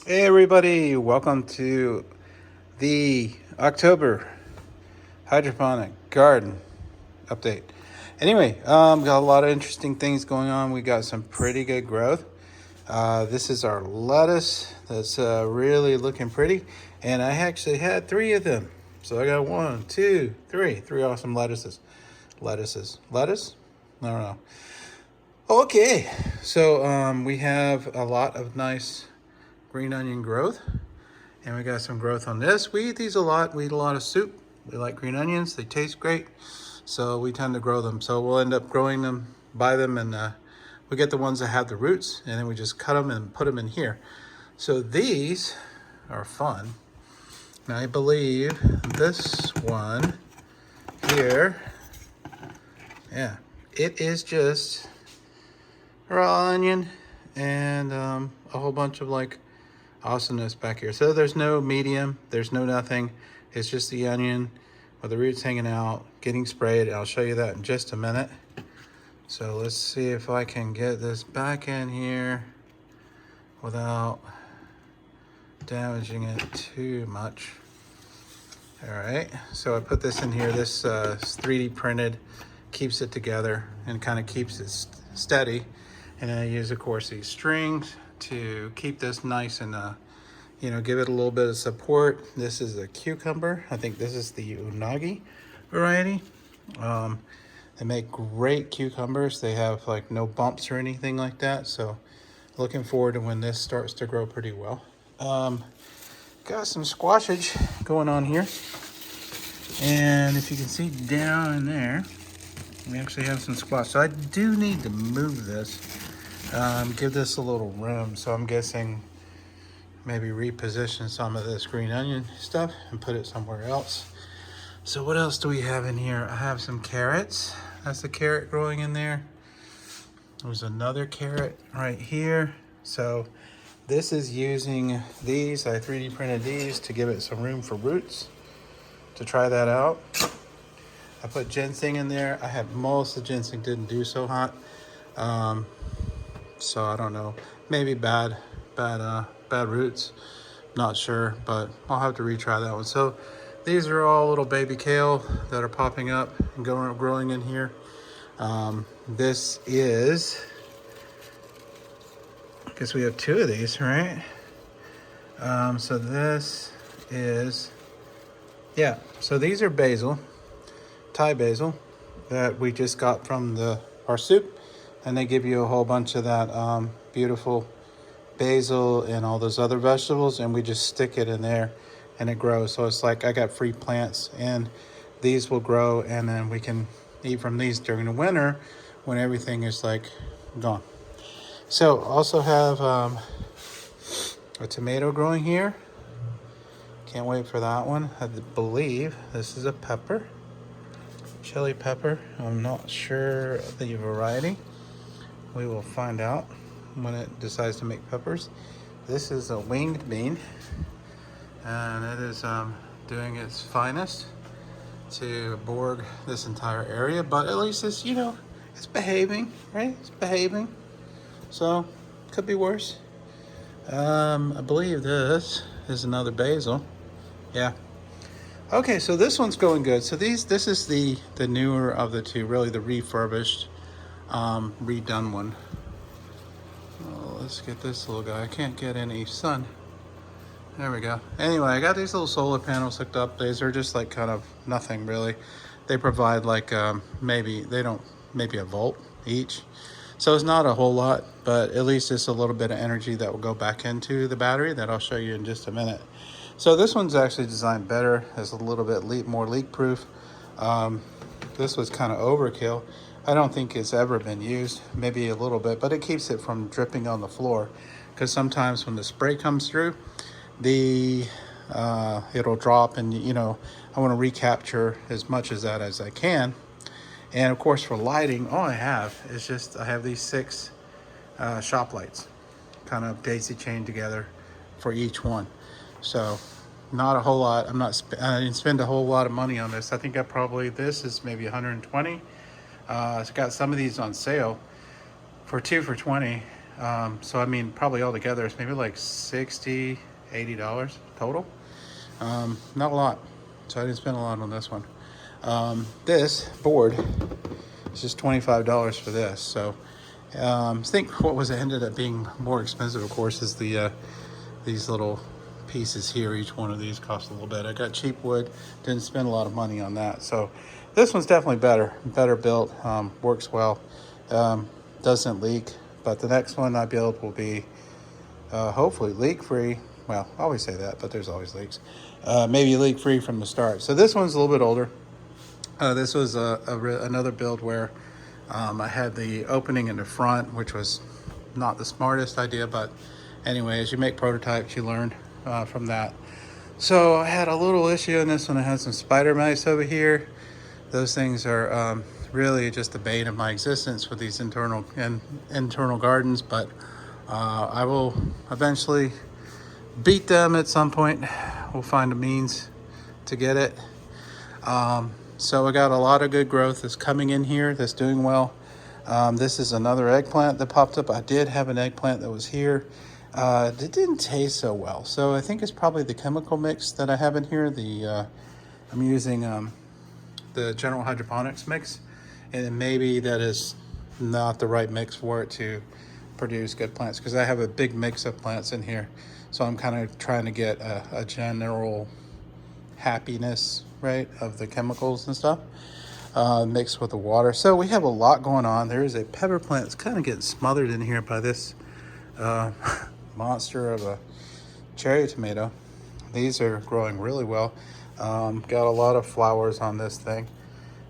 Hey everybody, welcome to the October hydroponic garden update. Anyway, got a lot of interesting things going on. We got some pretty good growth. This is our lettuce that's really looking pretty, and I actually had three of them. So I got one, two, three awesome lettuces. Lettuce? I don't know. Okay, so we have a lot of nice green onion growth. And we got some growth on this. We eat these a lot. We eat a lot of soup. We like green onions. They taste great. So we tend to grow them. So we'll end up growing them, buy them, and we get the ones that have the roots. And then we just cut them and put them in here. So these are fun. And I believe this one here, yeah, it is just raw onion and a whole bunch of like awesomeness back here. So there's no medium, there's no nothing. It's just the onion with the roots hanging out, getting sprayed. I'll show you that in just a minute. So let's see if I can get this back in here without damaging it too much. All right, so I put this in here. This 3D printed, keeps it together and kind of keeps it steady. And then I use, of course, these strings to keep this nice and give it a little bit of support. This is a cucumber. I think this is the unagi variety. They make great cucumbers. They have like no bumps or anything like that. So looking forward to when this starts to grow pretty well. Got some squashage going on here. And if you can see down in there, we actually have some squash. So I do need to move this, give this a little room. So I'm guessing maybe reposition some of this green onion stuff and put it somewhere else. So what else do we have in here? I have some carrots. That's the carrot growing in there. There's another carrot right here. So this is using these. I 3D printed these to give it some room for roots, to try that out. I put ginseng in there. I had most of the ginseng didn't do so hot. So I don't know, maybe bad roots. Not sure, but I'll have to retry that one. So these are all little baby kale that are popping up and growing in here. This is, I guess we have two of these, right? So this is, yeah. So these are basil. Thai basil that we just got from our soup, and they give you a whole bunch of that beautiful basil and all those other vegetables, and we just stick it in there and it grows. So it's like I got free plants, and these will grow, and then we can eat from these during the winter when everything is like gone. So also have a tomato growing here. Can't wait for that one. I believe this is a pepper. Chili pepper. I'm not sure the variety. We will find out when it decides to make peppers. This is a winged bean, and it is doing its finest to borg this entire area, but at least it's, it's behaving, right? It's behaving. So could be worse. I believe this is another basil. Yeah. Okay, so this one's going good. So this is the newer of the two, really the refurbished, redone one. Oh, let's get this little guy. I can't get any sun. There we go. Anyway, I got these little solar panels hooked up. These are just like kind of nothing really. They provide like maybe a volt each. So it's not a whole lot, but at least it's a little bit of energy that will go back into the battery that I'll show you in just a minute. So this one's actually designed better. It's a little bit more leak proof. This was kind of overkill. I don't think it's ever been used, maybe a little bit, but it keeps it from dripping on the floor, because sometimes when the spray comes through, it'll drop, and I want to recapture as much of that as I can. And of course for lighting, all I have is I have these 6 shop lights kind of daisy chained together for each one. So not a whole lot. I didn't spend a whole lot of money on this. I think this is maybe 120. It's got some of these on sale for 2 for $20. So I mean, probably altogether it's maybe like $60, $80 total. Not a lot. So I didn't spend a lot on this one. This board is just $25 for this. So I think what was it ended up being more expensive, of course, is the these little pieces here. Each one of these cost a little bit. I got cheap wood, didn't spend a lot of money on that. So this one's definitely better built, works well, doesn't leak. But the next one I build will be hopefully leak free. Well, I always say that, but there's always leaks. Maybe leak free from the start. So this one's a little bit older. This was another build where I had the opening in the front, which was not the smartest idea, but anyway, as you make prototypes, you learn from that. So I had a little issue in this one. I had some spider mites over here. Those things are really just the bane of my existence with these internal gardens, but I will eventually beat them at some point. We'll find a means to get it. So I got a lot of good growth that's coming in here that's doing well. This is another eggplant that popped up. I did have an eggplant that was here. It didn't taste so well. So I think it's probably the chemical mix that I have in here. I'm using the General Hydroponics mix, and maybe that is not the right mix for it to produce good plants, because I have a big mix of plants in here. So I'm kind of trying to get a general happiness, right, of the chemicals and stuff mixed with the water. So we have a lot going on. There is a pepper plant that's kind of getting smothered in here by this monster of a cherry tomato. These are growing really well. Got a lot of flowers on this thing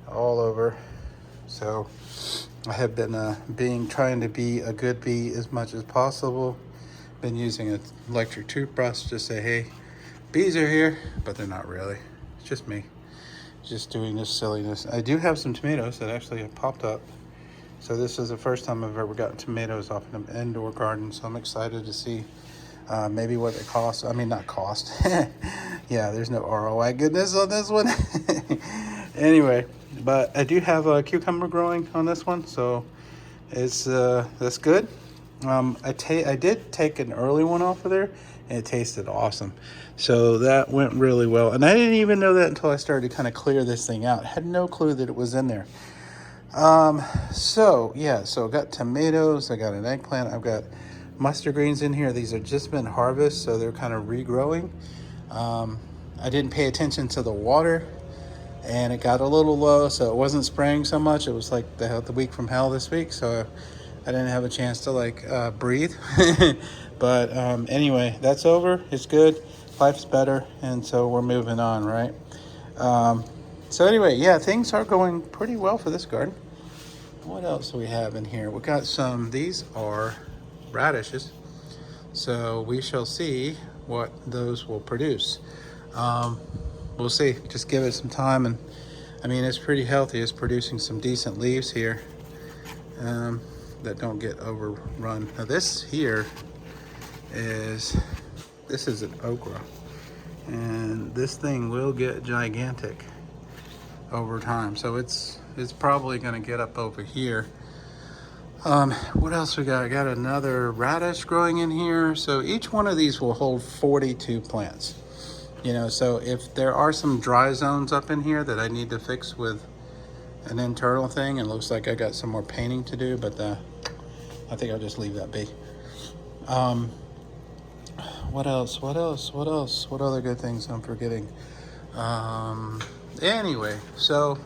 all over. So I have been trying to be a good bee as much as possible. Been using an electric toothbrush to say, hey, bees are here, but they're not really. It's just me, just doing this silliness. I do have some tomatoes that actually have popped up. So this is the first time I've ever gotten tomatoes off an indoor garden. So I'm excited to see maybe what they cost. I mean, not cost. Yeah, there's no ROI goodness on this one. Anyway, but I do have a cucumber growing on this one. So it's that's good. I did take an early one off of there, and it tasted awesome. So that went really well. And I didn't even know that until I started to kind of clear this thing out. I had no clue that it was in there. So I got tomatoes, I got an eggplant, I've got mustard greens in here. These have just been harvested, so they're kind of regrowing. I didn't pay attention to the water, and it got a little low, so it wasn't spraying so much. It was like the week from hell this week, so I didn't have a chance to breathe. But anyway, that's over. It's good. Life's better, and so we're moving on, right? So anyway, yeah, things are going pretty well for this garden. What else do we have in here? We got these are radishes. So we shall see what those will produce. We'll see, just give it some time. And I mean, it's pretty healthy. It's producing some decent leaves here that don't get overrun. Now this here this is an okra. And this thing will get gigantic over time, so it's probably going to get up over here. What else we got? I got another radish growing in here. So each one of these will hold 42 plants, so if there are some dry zones up in here that I need to fix with an internal thing, and looks like I got some more painting to do, but I think I'll just leave that be. What else? What other good things I'm forgetting? Anyway, so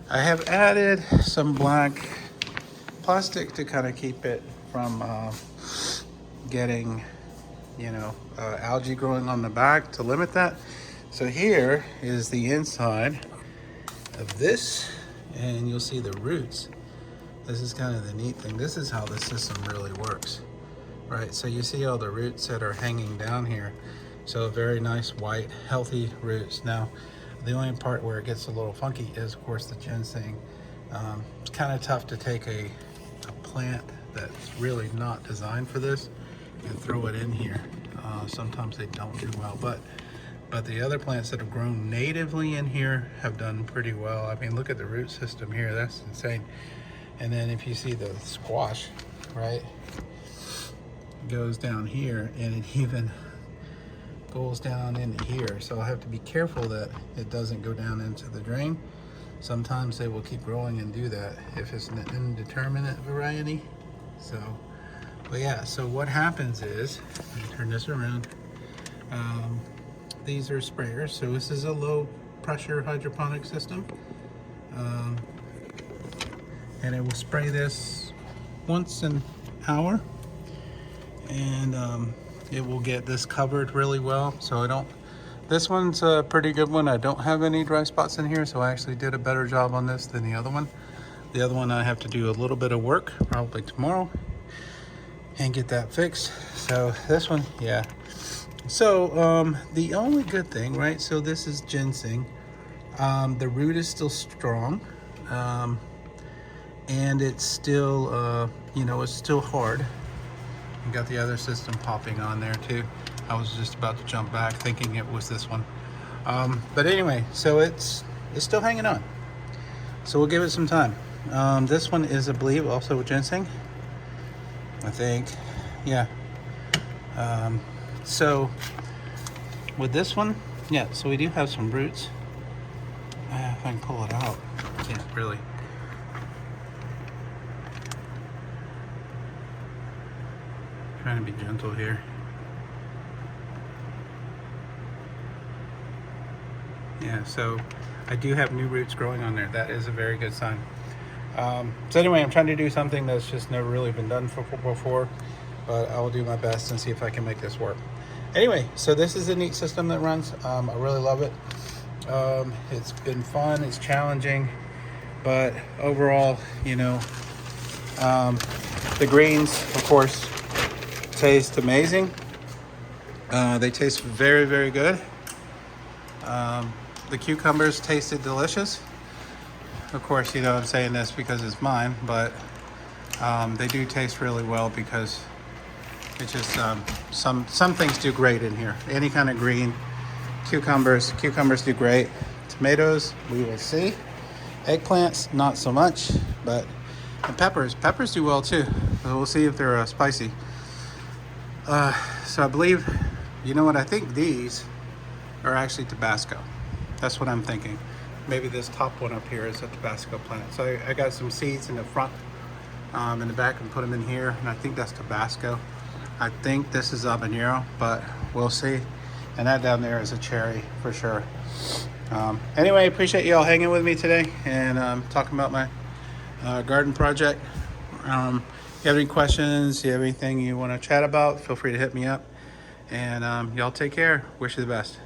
I have added some black plastic to kind of keep it from getting, algae growing on the back, to limit that. So here is the inside of this, and you'll see the roots. This is kind of the neat thing. This is how the system really works, right? So you see all the roots that are hanging down here. So very nice, white, healthy roots. Now, the only part where it gets a little funky is, of course, the ginseng. It's kind of tough to take a plant that's really not designed for this and throw it in here. Sometimes they don't do well, but the other plants that have grown natively in here have done pretty well. I mean, look at the root system here. That's insane. And then if you see the squash, right? goes down here, and it even goes down into here. So I have to be careful that it doesn't go down into the drain. Sometimes they will keep growing and do that if it's an indeterminate variety. So, but yeah, so what happens is, let me turn this around. These are sprayers. So this is a low pressure hydroponic system. And it will spray this once an hour, and it will get this covered really well. So I don't, this one's a pretty good one. I don't have any dry spots in here, so I actually did a better job on this than the other one. The other one I have to do a little bit of work, probably tomorrow, and get that fixed. So this one, yeah. So the only good thing, right? So this is ginseng. The root is still strong. And it's still, you know, it's still hard. You got the other system popping on there too. I was just about to jump back thinking it was this one. But anyway, so it's still hanging on. So we'll give it some time. This one is, I believe, also ginseng, I think. Yeah. So with this one, yeah, so we do have some roots. If I can pull it out, can't really. Trying to be gentle here. Yeah, so I do have new roots growing on there. That is a very good sign. So anyway, I'm trying to do something that's just never really been done before, but I will do my best and see if I can make this work. Anyway, so this is a neat system that runs. I really love it. It's been fun, it's challenging, but overall, you know, the greens, of course, taste amazing. They taste very, very good. The cucumbers tasted delicious. Of course, you know, I'm saying this because it's mine, but they do taste really well because it's just some things do great in here. Any kind of green, cucumbers do great. Tomatoes, we will see. Eggplants, not so much, but and peppers do well too. So we'll see if they're spicy. So I believe, you know what, I think these are actually Tabasco. That's what I'm thinking. Maybe this top one up here is a Tabasco plant. So I got some seeds in the front, in the back, and put them in here, and I think that's Tabasco. I think this is habanero, but we'll see. And that down there is a cherry for sure. Anyway, appreciate you all hanging with me today and talking about my garden project. If you have any questions, you have anything you want to chat about, feel free to hit me up. And y'all take care. Wish you the best.